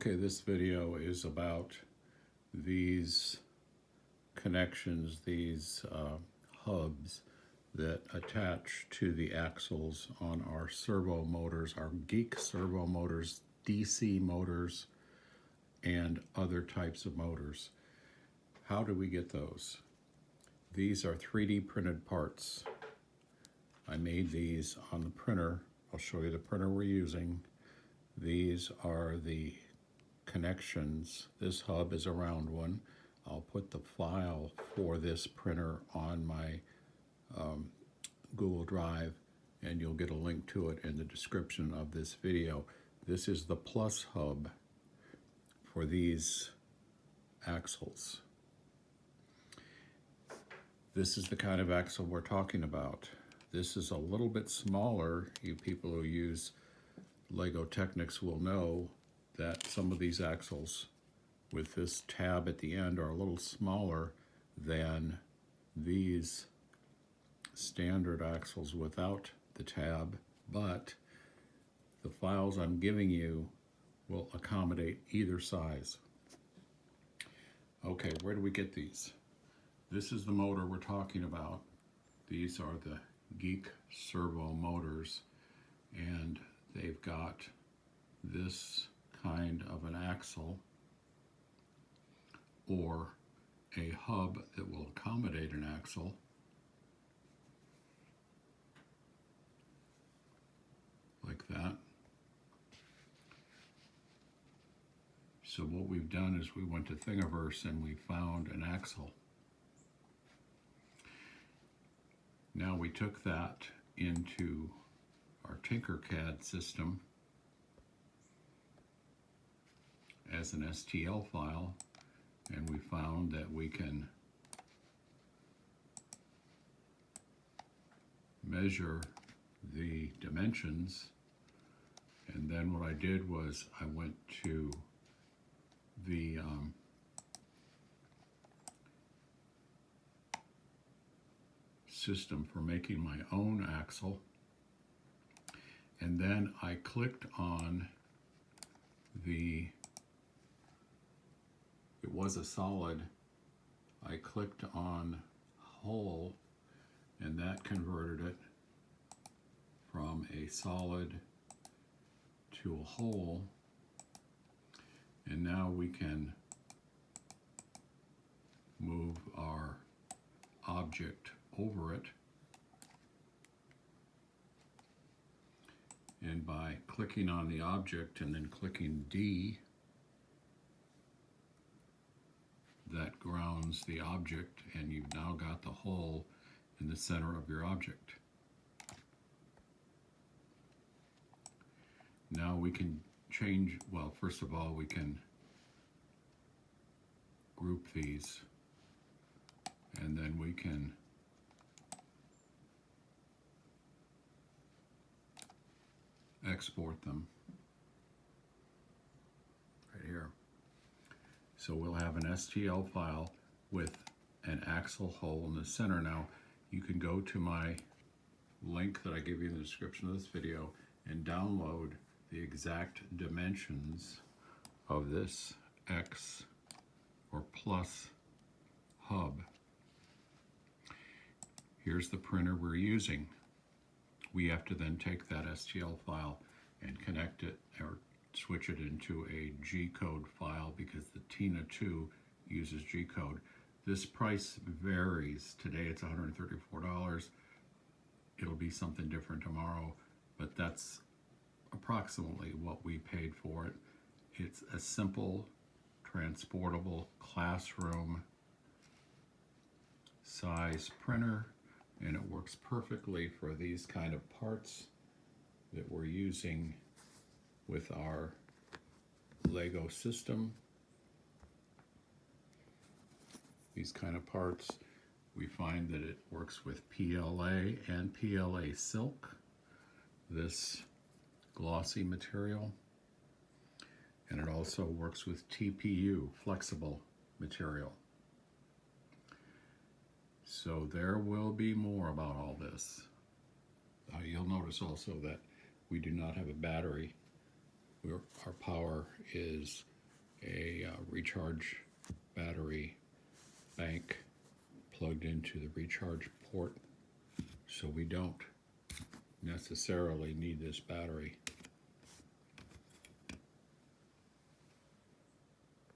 Okay, this video is about these connections, these hubs that attach to the axles on our servo motors, our Geek servo motors, DC motors, and other types of motors. How do we get those? These are 3D printed parts. I made these on the printer. I'll show you the printer we're using. These are the connections. This hub is a round one. I'll put the file for this printer on my Google Drive, and you'll get a link to it in the description of this video. This is the plus hub for these axles. This is the kind of axle we're talking about. This is a little bit smaller. You people who use Lego Technics will know that some of these axles with this tab at the end are a little smaller than these standard axles without the tab, but the files I'm giving you will accommodate either size. Okay, where do we get these? This is the motor we're talking about. These are the Geek servo motors, and they've got this kind of an axle or a hub that will accommodate an axle. Like that. So what we've done is we went to Thingiverse and we found an axle. Now we took that into our Tinkercad system as an STL file, and we found that we can measure the dimensions. And then what I did was I went to the system for making my own axle, and then I clicked on it was a solid, I clicked on hole, and that converted it from a solid to a hole, and now we can move our object over it, and by clicking on the object and then clicking D, that grounds the object, and you've now got the hole in the center of your object. Now we can change, well, first of all, we can group these, and then we can export them right here. So we'll have an STL file with an axle hole in the center. Now you can go to my link that I give you in the description of this video and download the exact dimensions of this X or plus hub. Here's the printer we're using. We have to then take that STL file and connect it or switch it into a G-code file, because the Tina 2 uses G-code. This price varies. Today it's $134. It'll be something different tomorrow, but that's approximately what we paid for it. It's a simple, transportable classroom size printer, and it works perfectly for these kind of parts that we're using with our Lego system. These kind of parts, we find that it works with PLA and PLA silk, this glossy material, and it also works with TPU, flexible material. So there will be more about all this. You'll notice also that we do not have a battery our power is a recharge battery bank plugged into the recharge port, so we don't necessarily need this battery